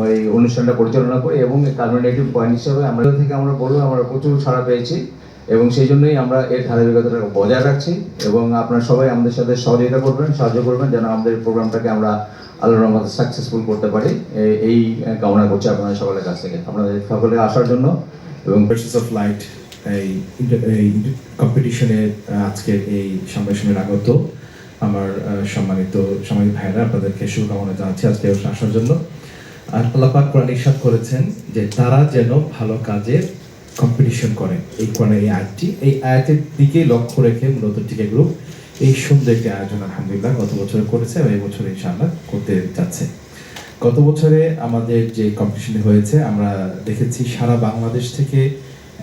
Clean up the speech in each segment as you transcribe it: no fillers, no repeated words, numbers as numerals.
ওই অনুষ্ঠানটা পরিচালনা করি এবং কালমিনেটিভ পয়েন্ট হিসাবে আমরা বলবো আমরা প্রচুর সাড়া পেয়েছি এবং সেই জন্যই আমরা এর ধারাবাহিকতাটা বজায় রাখছি এবং আপনারা সবাই আমাদের সাথে সহযোগিতা করবেন, সাহায্য করবেন যেন আমাদের প্রোগ্রামটাকে আমরা আল্লাহর রহমতে সাকসেসফুল করতে পারি, এই কামনা করছি আপনাদের সকলের কাছ থেকে, আপনাদের সকলে আসার জন্য। এবং ভার্সেস অফ লাইট এই কম্পিটিশনে আজকের এই সম্মেলনের আগত আমার সম্মানিত ভাইরা, আপনাদেরকে শুভকামনা জানাচ্ছি আজকে আসার জন্য। আর আল্লাহ পাক কোরআনে ইরশাদ করেছেন যে তারা যেন ভালো কাজের কম্পিটিশন করে। এই কোরআনের এই আয়াতের দিকে লক্ষ্য রেখে মূলত টিকে গ্রুপ এই সুন্দর একটি আয়োজন আলহামদুলিল্লাহ গত বছর করেছে এবং এই বছর ইনশাআল্লাহ করতে যাচ্ছে। গত বছরে আমাদের যে কম্পিটিশন হয়েছে আমরা দেখেছি সারা বাংলাদেশ থেকে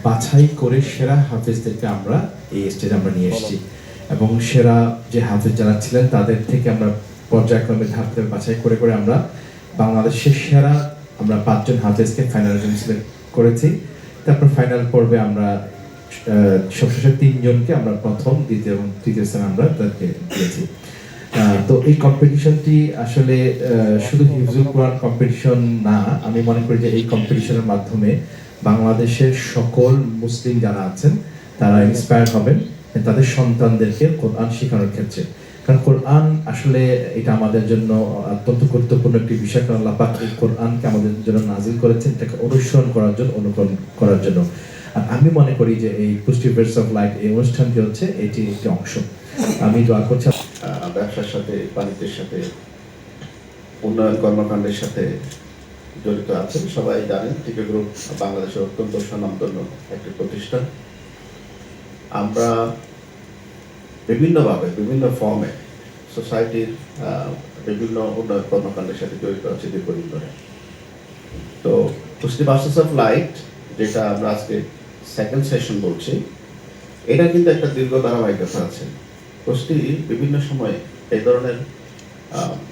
বাছাই করে সেরা হাফেজদেরকে আমরা এই স্টেজে আমরা নিয়ে এসেছি এবং সেরা যে হাফেজ যারা ছিলেন তাদের থেকে আমরা পর্যায়ক্রমে ধাপ ধাপে বাছাই করে করে আমরা বাংলাদেশের সেরা আমরা 5 জন হাফেজকে ফাইনাল সিলেক্ট করেছি। তারপর ফাইনাল পর্বে আমরা সবশেষে 3 জনকে আমরা প্রথম, দ্বিতীয় এবং তৃতীয় স্থান আমরা তাদেরকে দিয়েছি। তো এই কম্পিটিশনটি আসলে শুধু হিফজুল কোরআন কম্পিটিশন না, আমি মনে করি যে এই কম্পিটিশনের মাধ্যমে বাংলাদেশের সকল মুসলিম যারা আছেন তারা ইন্সপায়ার হবেন তাদের সন্তানদেরকে কোরআন শেখানোর ক্ষেত্রে। কারণ কোরআন আসলে এটা আমাদের জন্য অত্যন্ত গুরুত্বপূর্ণ একটি বিষয়, কারণ আল্লাহ পাক এই কোরআনকে আমাদের জন্য নাজিল করেছেন এটাকে অনুসরণ করার জন্য, অনুকরণ করার জন্য। আর আমি মনে করি যে এই পুষ্টি ভার্সেস অফ লাইট এই অনুষ্ঠানটি হচ্ছে এটি একটি অংশ। আমি দোয়া করছি ব্যবসার সাথে, বাণিজ্যের সাথে, উন্নয়ন কর্মকাণ্ডের সাথে জড়িত আছেন। সবাই জানেন টিকে গ্রুপ বাংলাদেশের অত্যন্ত স্বনামধন্য একটি প্রতিষ্ঠান। আমরা বিভিন্নভাবে বিভিন্ন ফর্মে সোসাইটির বিভিন্ন উন্নয়ন কর্মকাণ্ডের সাথে জড়িত আছি দীর্ঘদিন ধরে। তো পুষ্টি ভার্সেস অফ লাইট যেটা আমরা আজকে সেকেন্ড সেশন বলছি, এটা কিন্তু একটা দীর্ঘ ধারাবাহিকতা আছে। পুষ্টি বিভিন্ন সময়ে এই ধরনের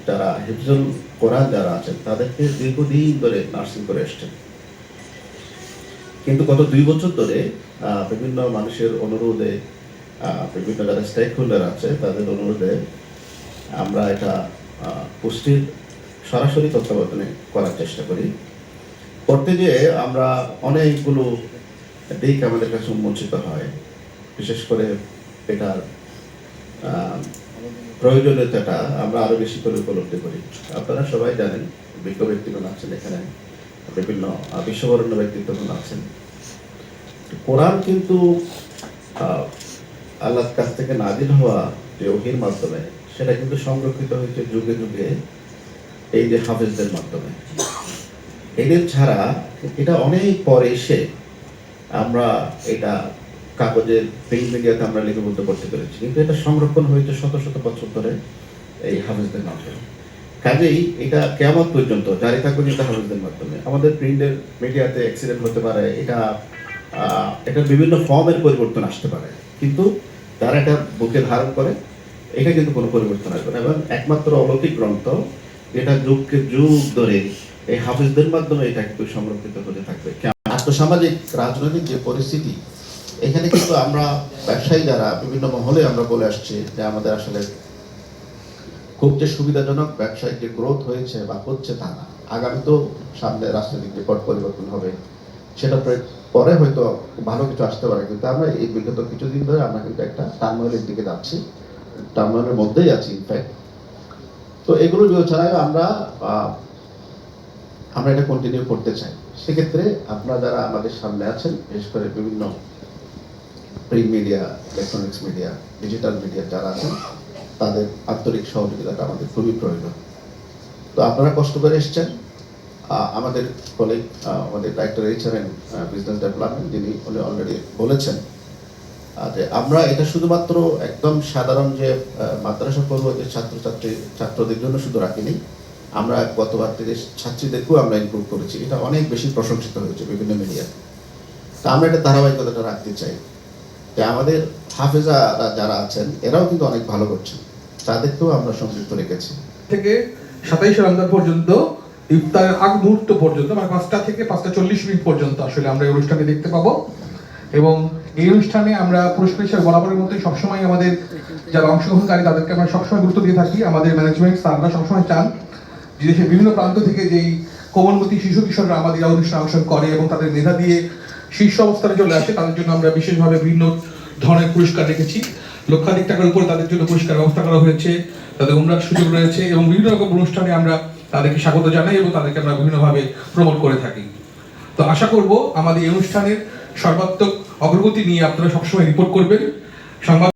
যারা হিফজুল কোরআন যারা আছেন তাদেরকে দীর্ঘদিন ধরে নার্সিং করে এসছেন, কিন্তু গত 2 বছর ধরে বিভিন্ন মানুষের অনুরোধে, বিভিন্ন যারা স্টেক হোল্ডার আছে তাদের অনুরোধে আমরা এটা পুষ্টির সরাসরি তত্ত্বাবধানে করার চেষ্টা করি। করতে গিয়ে আমরা অনেকগুলো দিক আমাদের কাছে উন্মোচিত হয়, বিশেষ করে এটার প্রয়োজনীয়তাটা আমরা আরো বেশি করে উপলব্ধি করি। আপনারা সবাই জানেন বিজ্ঞ ব্যক্তিগণ আছেন এখানে, বিভিন্ন বিশ্ববরেণ্য ব্যক্তিত্বগণ আছেন। কোরআন কিন্তু আল্লাহর কাছ থেকে নাজিল হওয়া যে ওহীর মাধ্যমে সেটা কিন্তু সংরক্ষিত হয়েছে যুগে যুগে এই যে হাফেজদের মাধ্যমে। এদের ছাড়া এটা অনেক পরে এসে আমরা এটা কাগজের প্রিন্ট মিডিয়াতে আমরা লিপিবদ্ধ করতে পেরেছি, কিন্তু এটা সংরক্ষণ হয়েছে শত শত বছর ধরে এই হাফেজদের মাধ্যমে। কাজেই এটা কিয়ামত পর্যন্ত জারি থাকবে কিন্তু হাফেজদের মাধ্যমে। আমাদের প্রিন্টের মিডিয়াতে অ্যাক্সিডেন্ট হতে পারে, এটা বিভিন্ন ফর্মের পরিবর্তন আসতে পারে, কিন্তু যারা এটা বুকে ধারণ করে এটা কিন্তু কোনো পরিবর্তন আসবে না। এবং একমাত্র অলৌকিক গ্রন্থ যেটা যুগকে যুগ ধরে এই হাফেজদের মাধ্যমে এটা কিন্তু সংরক্ষিত হতে থাকবে। আর্থসামাজিক রাজনৈতিক যে পরিস্থিতি, এখানে কিন্তু আমরা ব্যবসায়ী যারা বিভিন্ন মহলে আমরা বলে আসছি যে আমাদের আসলে খুব যে সুবিধাজনক ব্যবসায়িক যে গ্রোথ হয়েছে বা হচ্ছে তা না। আগামী তো সামনে রাজনৈতিক যে পট পরিবর্তন হবে সেটা পরে হয়তো ভালো কিছু আসতে পারে, কিন্তু আমরা এই বিগত কিছুদিন ধরে আমরা কিন্তু একটা টার্মোয়েলের দিকে যাচ্ছি, টার্মোয়েলের মধ্যেই আছি ইনফ্যাক্ট। তো এগুলো বিবেচনায় আমরা এটা কন্টিনিউ করতে চাই। সেক্ষেত্রে আপনারা যারা আমাদের সামনে আছেন, বিশেষ করে বিভিন্ন print media, electronics media, digital media যারা আছেন, তাদের আন্তরিক সহযোগিতাটা আমাদের খুবই প্রয়োজন। তো আপনারা কষ্ট করে এসছেন। আমাদের কলিগ, আমাদের director HR and business development, যিনি অলরেডি বলেছেন যে আমরা এটা শুধুমাত্র একদম সাধারণ যে মাদ্রাসা পড়ুয়া যে ছাত্রদের জন্য শুধু রাখিনি, আমরা গতবার থেকে ছাত্রীদেরকেও আমরা ইনক্লুড করেছি। এটা অনেক বেশি প্রশংসিত হয়েছে বিভিন্ন মিডিয়াতে। তা আমরা এটা ধারাবাহিকতাটা রাখতে চাই যে আমাদের হাফেজারা যারা আছেন এরাও কিন্তু অনেক ভালো করছেন, তাদেরকেও আমরা সংযুক্ত রেখেছি। থেকে 27 রমজান পর্যন্ত ইফতারের আগ মুহূর্ত পর্যন্ত, মানে 5টা থেকে 5:40 পর্যন্ত আসলে আমরা এই অনুষ্ঠানটি দেখতে পাবো। এবং এই অনুষ্ঠানে আমরা পুরস্কার হিসেবে বরাবরের মতোই সবসময় আমাদের যারা অংশগ্রহণকারী তাদেরকে আমরা সবসময় গুরুত্ব দিয়ে থাকি। আমাদের ম্যানেজমেন্ট স্যাররা সবসময় চান যে দেশের বিভিন্ন প্রান্ত থেকে যেই কোমলমতি শিশু কিশোররা আমাদের এই অনুষ্ঠানে অংশগ্রহণ করে এবং তাদের মেধা দিয়ে শীর্ষ অবস্থানে চলে আসে, তাদের জন্য আমরা বিশেষভাবে বিভিন্ন ধরনের পুরস্কার রেখেছি। লক্ষাধিক টাকার উপরে তাদের জন্য পুরস্কার ব্যবস্থা করা হয়েছে, তাদের উন্নয়ন সুযোগ রয়েছে এবং বিভিন্ন রকম অনুষ্ঠানে আমরা তাদেরকে স্বাগত জানাই এবং তাদেরকে আমরা বিভিন্নভাবে প্রমোট করে থাকি। তো আশা করব আমাদের এই অনুষ্ঠানের সর্বাত্মক অগ্রগতি নিয়ে আপনারা সবসময় রিপোর্ট করবেন। সংবাদ